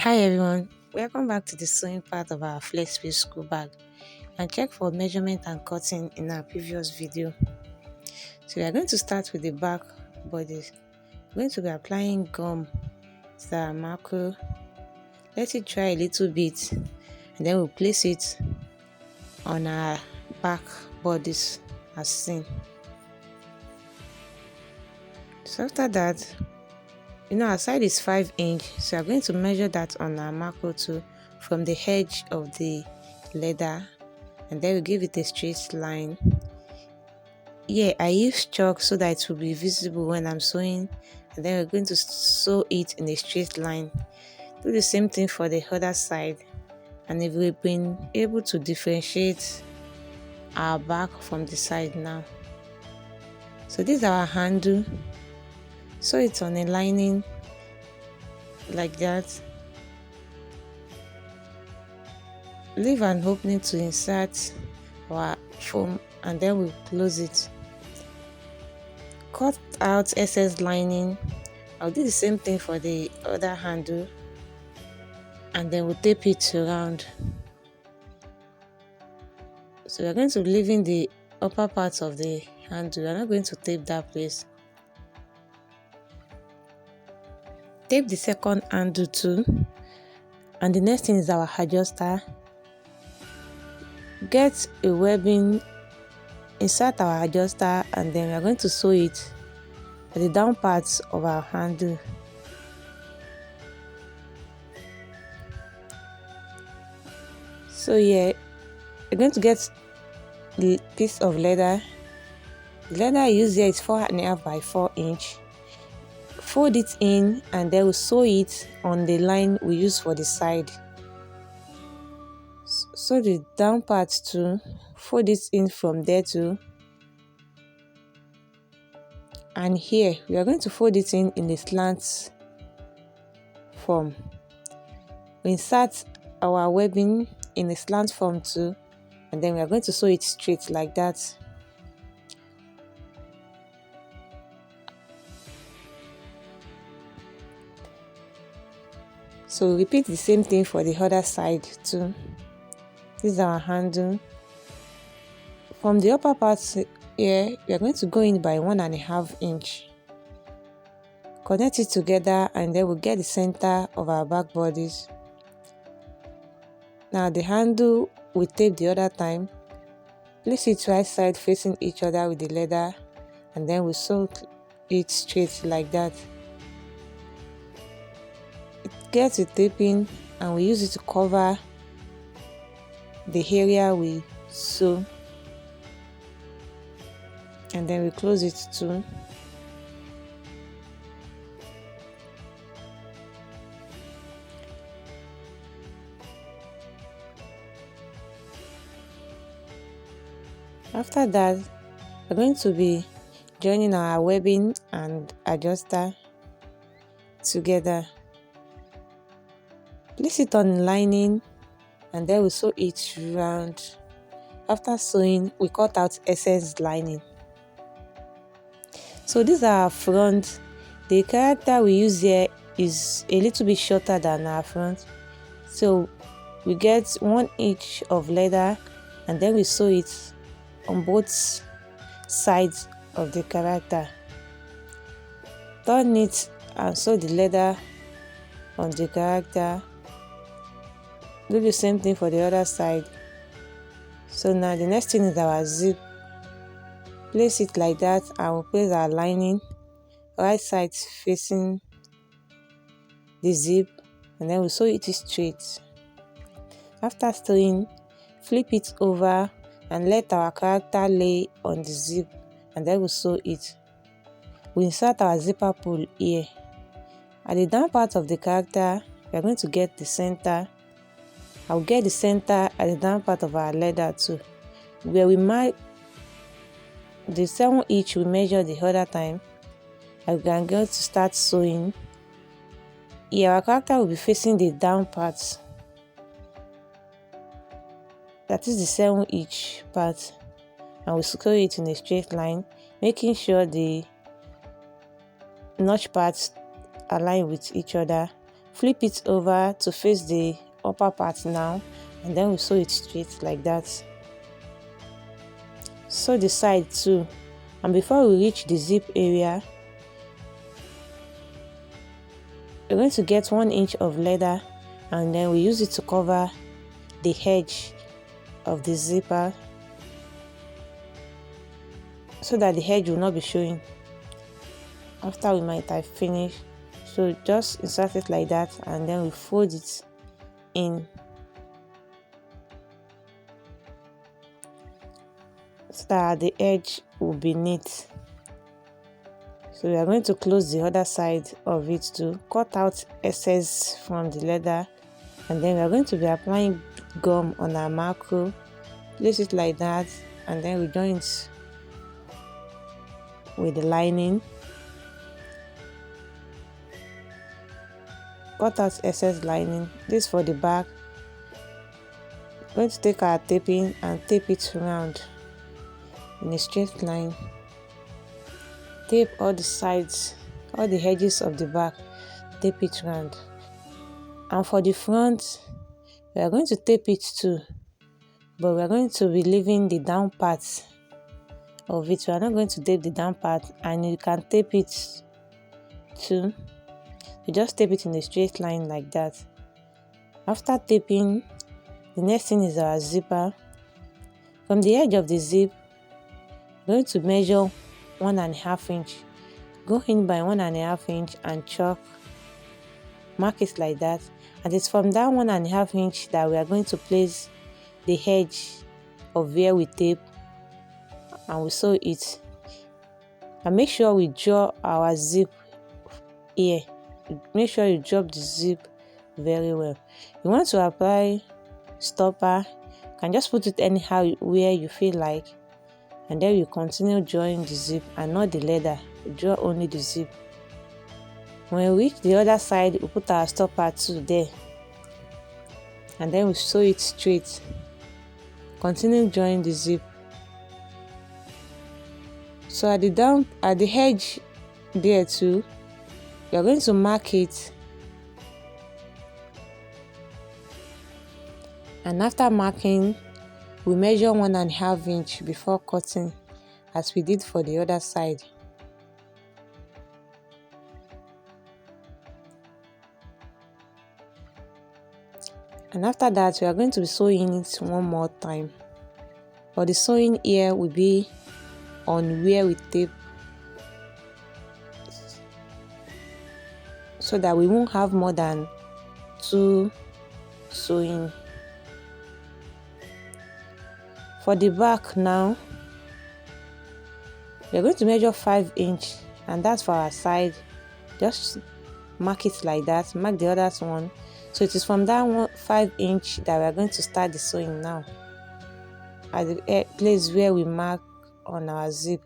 Hi everyone, welcome back to the sewing part of our flex fit school bag, and check for measurement and cutting in our previous video. So we are going to start with the back bodies. We're going to be applying gum to our marker. Let it dry a little bit and then we'll place it on our back bodies as seen. So after that, our side is 5 inch, so we're going to measure that on our marker too from the edge of the leather, and then we give it a straight line. I use chalk so that it will be visible when I'm sewing, and then we're going to sew it in a straight line. Do the same thing for the other side, and if we've been able to differentiate our back from the side now. So this is our handle. Sew it on a lining like that. Leave an opening to insert our foam and then we'll close it. Cut out excess lining. I'll do the same thing for the other handle, and then we'll tape it around. So we're going to leave in the upper part of the handle. We're not going to tape that place. Tape the second handle too, and the next thing is our adjuster. Get a webbing, insert our adjuster, and then we are going to sew it at the down parts of our handle. So we're going to get the piece of leather. The leather I use here is 4.5 by 4 inch. Fold it in and then we'll sew it on the line we use for the side. Sew the down part too. Fold it in from there too. And here we are going to fold it in the slant form. We insert our webbing in the slant form too, and then we are going to sew it straight like that. So repeat the same thing for the other side too. This is our handle. From the upper part here, we are going to go in by 1.5 inch. Connect it together and then we'll get the center of our back bodies. Now the handle we tape the other time. Place it right side facing each other with the leather, and then we sew it straight like that. It gets a taping and we use it to cover the area we sew, and then we close it too. After that, we're going to be joining our webbing and adjuster together. Place it on the lining and then we sew it round. After sewing, we cut out excess lining. So this is our front. The character we use here is a little bit shorter than our front, so we get 1 inch of leather and then we sew it on both sides of the character. Turn it and sew the leather on the character. Do the same thing for the other side. So now the next thing is our zip. Place it like that and we'll place our lining right side facing the zip, and then we'll sew it straight. After sewing, flip it over and let our character lay on the zip, and then we'll sew it. We insert our zipper pull here. At the down part of the character, we are going to get the center. I'll get the center at the down part of our leather too, where we mark the 7 inch we measured the other time. I'm going to start sewing. Here our character will be facing the down part. That is the 7 inch part, and we sew it in a straight line, making sure the notch parts align with each other Flip it over to face the upper part now, and then we sew it straight like that. Sew the side too, and before we reach the zip area, we're going to get 1 inch of leather, and then we use it to cover the edge of the zipper so that the edge will not be showing after we might have finished. So just insert it like that, and then we fold it in so that the edge will be neat. So we are going to close the other side of it to cut out excess from the leather, and then we are going to be applying gum on our macro. Place it like that, and then we join it with the lining. Cut out excess lining. This for the back. We're going to take our taping and tape it round in a straight line. Tape all the sides, all the edges of the back, tape it round. And for the front, we are going to tape it too, but we are going to be leaving the down part of it. We are not going to tape the down part, and you can tape it too. You just tape it in a straight line like that. After taping, the next thing is our zipper. From the edge of the zip, we're going to measure 1.5 inch. Go in by 1.5 inch and chalk. Mark it like that. And it's from that 1.5 inch that we are going to place the edge of where we tape, and we sew it. And make sure we draw our zip here. Make sure you drop the zip very well. You want to apply stopper, you can just put it anyhow where you feel like, and then you continue drawing the zip and not the leather. You draw only the zip. When we reach the other side, we put our stopper too there, and then we sew it straight. Continue drawing the zip. So at the edge there too, you are going to mark it, and after marking, we measure 1.5 inch before cutting, as we did for the other side. And after that, we are going to be sewing it one more time, but the sewing here will be on where we tape, so that we won't have more than 2 sewing. For the back now, we are going to measure 5 inch, and that's for our side. Just mark it like that. Mark the other one. So it is from that 5 inch that we are going to start the sewing now, at the place where we mark on our zip.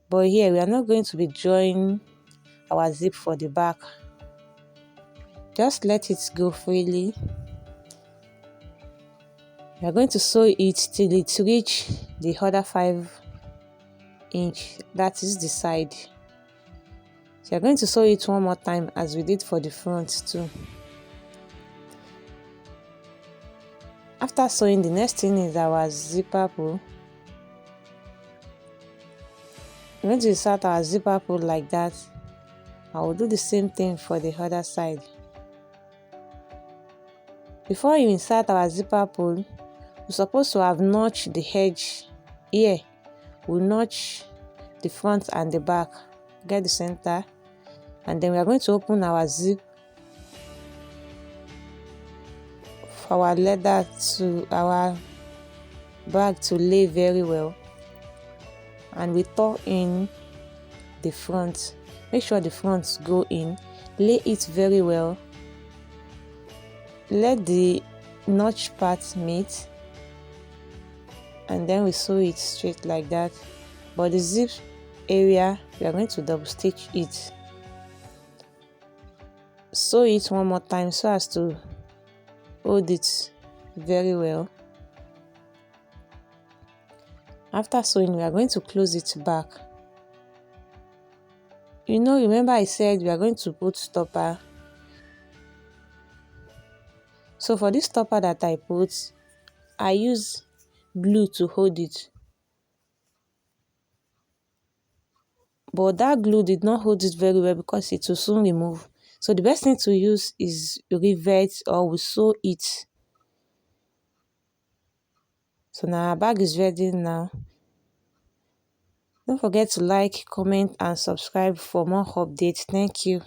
But here we are not going to be drawing our zip for the back. Just let it go freely. We are going to sew it till it reach the other 5 inch, that is the side. So we are going to sew it one more time as we did for the front too. After sewing, the next thing is our zipper pull. We're going to insert our zipper pull like that. I will do the same thing for the other side. Before you insert our zipper pull, we're supposed to have notched the edge here. We'll notch the front and the back, get the center, and then we are going to open our zip for our leather to our bag to lay very well, and we tuck in the front. Make sure the fronts go in, lay it very well, let the notch part meet, and then we sew it straight like that. But the zip area, we are going to double stitch it. Sew it one more time so as to hold it very well. After sewing, we are going to close it back. Remember I said we are going to put stopper. So for this topper that I put, I use glue to hold it. But that glue did not hold it very well because it will soon remove. So the best thing to use is rivet, or we sew it. So now our bag is ready now. Don't forget to like, comment and subscribe for more updates. Thank you.